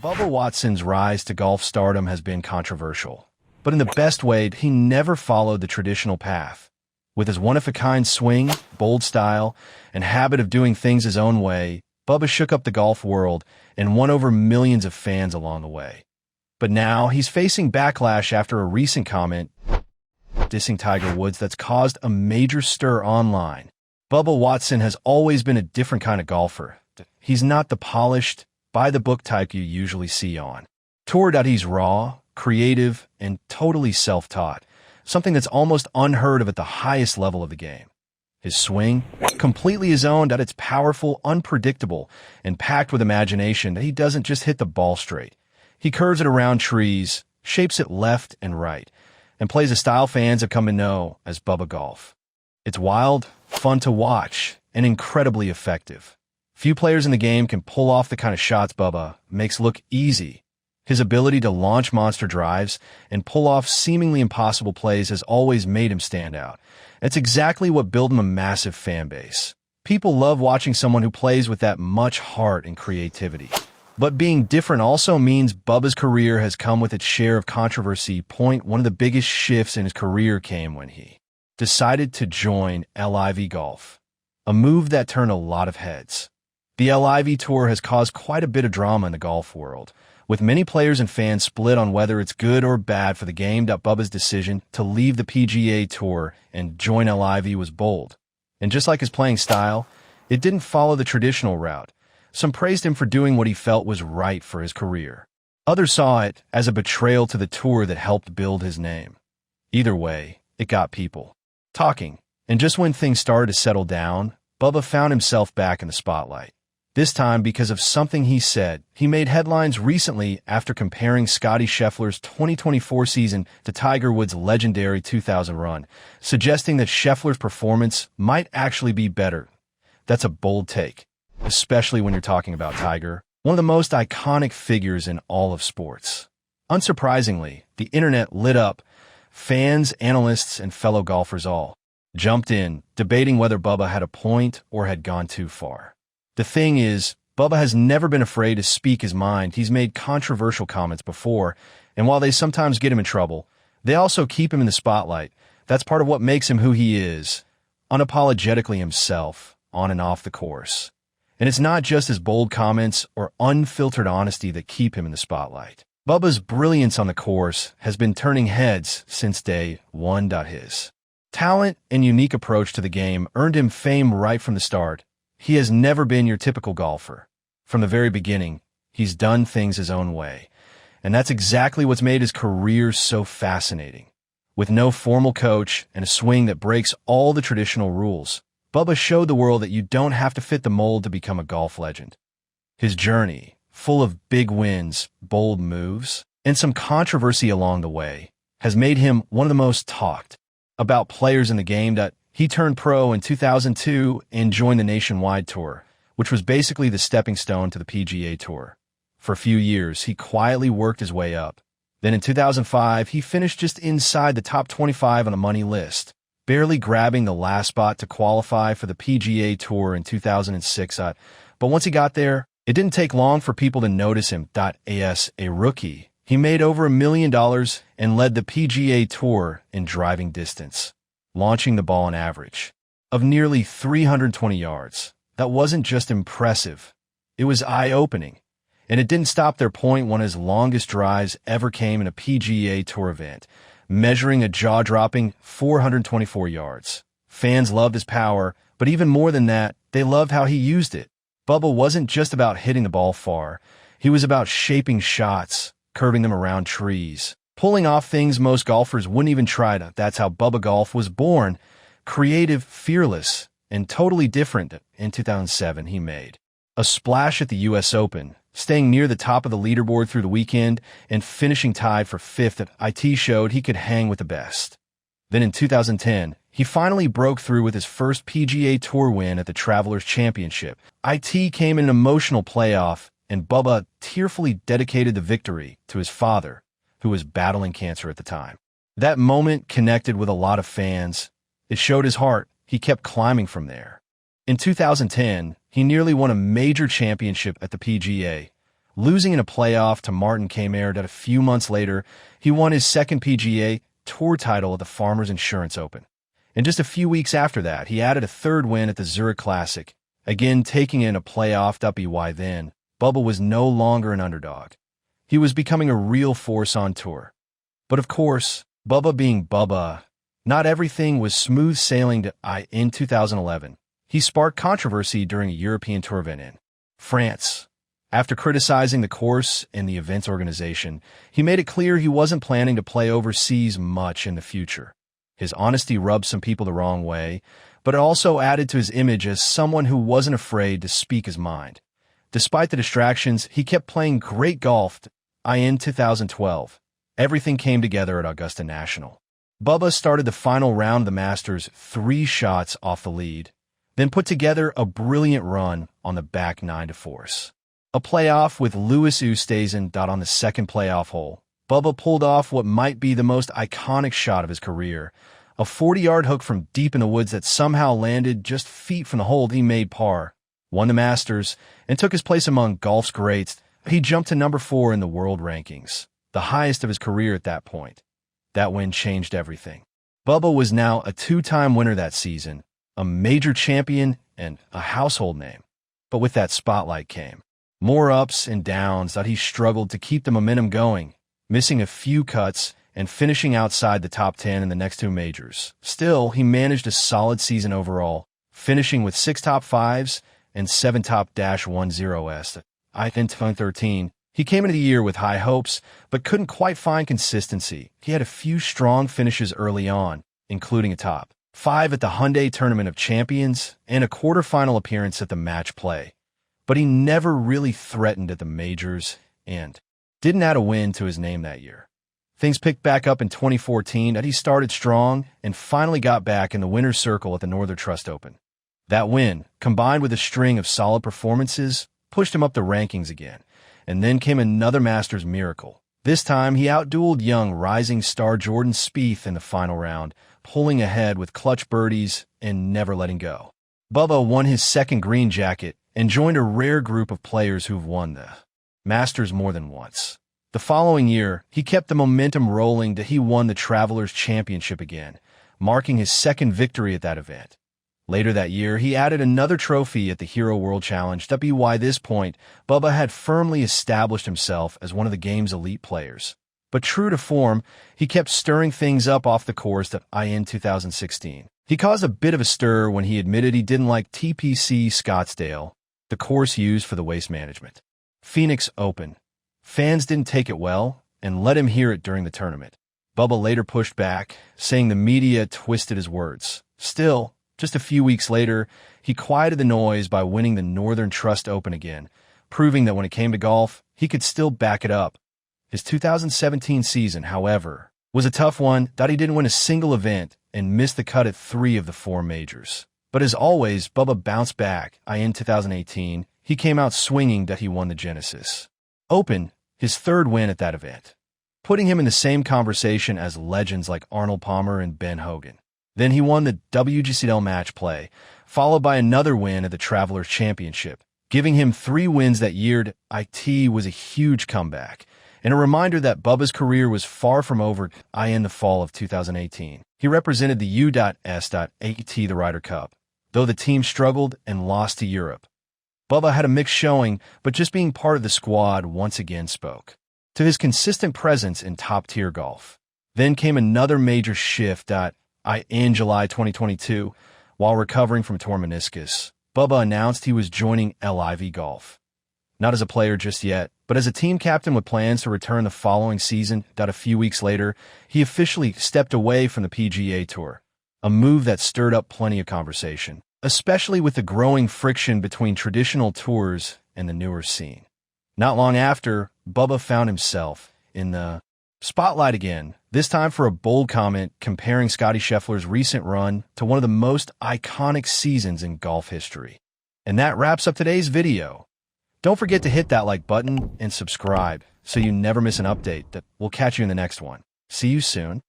Bubba Watson's rise to golf stardom has been controversial, but in the best way. He never followed the traditional path. With his one-of-a-kind swing, bold style, and habit of doing things his own way, Bubba shook up the golf world and won over millions of fans along the way. But now he's facing backlash after a recent comment dissing Tiger Woods that's caused a major stir online. Bubba Watson has always been a different kind of golfer. He's not the polished, by-the-book type you usually see on tour. He's raw, creative, and totally self-taught, something that's almost unheard of at the highest level of the game. His swing, completely his own. It's powerful, unpredictable, and packed with imagination. He doesn't just hit the ball straight. He curves it around trees, shapes it left and right, and plays a style fans have come to know as Bubba Golf. It's wild, fun to watch, and incredibly effective. Few players in the game can pull off the kind of shots Bubba makes look easy. His ability to launch monster drives and pull off seemingly impossible plays has always made him stand out. It's exactly what built him a massive fan base. People love watching someone who plays with that much heart and creativity. But being different also means Bubba's career has come with its share of controversy. One of the biggest shifts in his career came when he decided to join LIV Golf, a move that turned a lot of heads. The LIV Tour has caused quite a bit of drama in the golf world, with many players and fans split on whether it's good or bad for the game. Bubba's decision to leave the PGA Tour and join LIV was bold. And just like his playing style, it didn't follow the traditional route. Some praised him for doing what he felt was right for his career. Others saw it as a betrayal to the tour that helped build his name. Either way, it got people talking. And just when things started to settle down, Bubba found himself back in the spotlight. This time because of something he said. He made headlines recently after comparing Scottie Scheffler's 2024 season to Tiger Woods' legendary 2000 run, suggesting that Scheffler's performance might actually be better. That's a bold take, especially when you're talking about Tiger, one of the most iconic figures in all of sports. Unsurprisingly, the internet lit up. Fans, analysts, and fellow golfers all jumped in, debating whether Bubba had a point or had gone too far. The thing is, Bubba has never been afraid to speak his mind. He's made controversial comments before, and while they sometimes get him in trouble, they also keep him in the spotlight. That's part of what makes him who he is, unapologetically himself, on and off the course. And it's not just his bold comments or unfiltered honesty that keep him in the spotlight. Bubba's brilliance on the course has been turning heads since day one. His talent and unique approach to the game earned him fame right from the start. He has never been your typical golfer. From the very beginning, he's done things his own way. And that's exactly what's made his career so fascinating. With no formal coach and a swing that breaks all the traditional rules, Bubba showed the world that you don't have to fit the mold to become a golf legend. His journey, full of big wins, bold moves, and some controversy along the way, has made him one of the most talked about players in the game. He turned pro in 2002 and joined the Nationwide Tour, which was basically the stepping stone to the PGA Tour. For a few years, he quietly worked his way up. Then in 2005, he finished just inside the top 25 on the money list, barely grabbing the last spot to qualify for the PGA Tour in 2006. But once he got there, it didn't take long for people to notice him. As a rookie, he made over $1 million and led the PGA Tour in driving distance, launching the ball an average of nearly 320 yards. That wasn't just impressive, it was eye-opening. And it didn't stop there. One of his longest drives ever came in a PGA Tour event, measuring a jaw-dropping 424 yards. Fans loved his power, but even more than that, they loved how he used it. Bubba wasn't just about hitting the ball far. He was about shaping shots, curving them around trees, pulling off things most golfers wouldn't even try to. That's how Bubba Golf was born. Creative, fearless, and totally different. In 2007, he made a splash at the U.S. Open, staying near the top of the leaderboard through the weekend and finishing tied for fifth. IT showed he could hang with the best. Then in 2010, he finally broke through with his first PGA Tour win at the Travelers Championship. IT came in an emotional playoff, and Bubba tearfully dedicated the victory to his father, who was battling cancer at the time. That moment connected with a lot of fans. It showed his heart. He kept climbing from there. In 2010, he nearly won a major championship at the PGA, losing in a playoff to Martin Kaymer that a few months later, he won his second PGA Tour title at the Farmers Insurance Open. And just a few weeks after that, he added a third win at the Zurich Classic, again taking in a playoff. Why then, Bubba was no longer an underdog. He was becoming a real force on tour. But of course, Bubba being Bubba, not everything was smooth sailing in 2011. He sparked controversy during a European Tour event in France. After criticizing the course and the event's organization, he made it clear he wasn't planning to play overseas much in the future. His honesty rubbed some people the wrong way, but it also added to his image as someone who wasn't afraid to speak his mind. Despite the distractions, he kept playing great golf. In 2012, everything came together at Augusta National. Bubba started the final round of the Masters 3 shots off the lead, then put together a brilliant run on the back 9 to force. A playoff with Louis Oosthuizen on the second playoff hole. Bubba pulled off what might be the most iconic shot of his career, a 40-yard hook from deep in the woods that somehow landed just feet from the hole. He made par, won the Masters, and took his place among golf's greats. He jumped to number 4 in the world rankings, the highest of his career at that point. That win changed everything. Bubba was now a 2-time winner that season, a major champion, and a household name. But with that spotlight came more ups and downs that he struggled to keep the momentum going, missing a few cuts and finishing outside the top 10 in the next 2 majors. Still, he managed a solid season overall, finishing with 6 top 5s and 7 top -10s. In 2013, he came into the year with high hopes, but couldn't quite find consistency. He had a few strong finishes early on, including a top 5 at the Hyundai Tournament of Champions and a quarterfinal appearance at the Match Play. But he never really threatened at the majors and didn't add a win to his name that year. Things picked back up in 2014 and he started strong and finally got back in the winner's circle at the Northern Trust Open. That win, combined with a string of solid performances, pushed him up the rankings again, and then came another Masters miracle. This time, he outdueled young rising star Jordan Spieth in the final round, pulling ahead with clutch birdies and never letting go. Bubba won his second green jacket and joined a rare group of players who've won the Masters more than once. The following year, he kept the momentum rolling that he won the Travelers Championship again, marking his second victory at that event. Later that year, he added another trophy at the Hero World Challenge. By this point, Bubba had firmly established himself as one of the game's elite players. But true to form, he kept stirring things up off the course in 2016. He caused a bit of a stir when he admitted he didn't like TPC Scottsdale, the course used for the waste management. Phoenix Open. Fans didn't take it well and let him hear it during the tournament. Bubba later pushed back, saying the media twisted his words. Still, just a few weeks later, he quieted the noise by winning the Northern Trust Open again, proving that when it came to golf, he could still back it up. His 2017 season, however, was a tough one that he didn't win a single event and missed the cut at 3 of the 4 majors. But as always, Bubba bounced back. In 2018, he came out swinging that he won the Genesis Open, his 3rd win at that event, putting him in the same conversation as legends like Arnold Palmer and Ben Hogan. Then he won the WGCL Match Play, followed by another win at the Travelers Championship, giving him 3 wins that year. It was a huge comeback, and a reminder that Bubba's career was far from over. In the fall of 2018, he represented the U.S.AT, the Ryder Cup, though the team struggled and lost to Europe. Bubba had a mixed showing, but just being part of the squad once again spoke to his consistent presence in top-tier golf. Then came another major shift. In July 2022, while recovering from torn meniscus, Bubba announced he was joining LIV Golf. Not as a player just yet, but as a team captain with plans to return the following season. A few weeks later, he officially stepped away from the PGA Tour, a move that stirred up plenty of conversation, especially with the growing friction between traditional tours and the newer scene. Not long after, Bubba found himself in the spotlight again, this time for a bold comment comparing Scottie Scheffler's recent run to one of the most iconic seasons in golf history. And that wraps up today's video. Don't forget to hit that like button and subscribe so you never miss an update. We'll catch you in the next one. See you soon.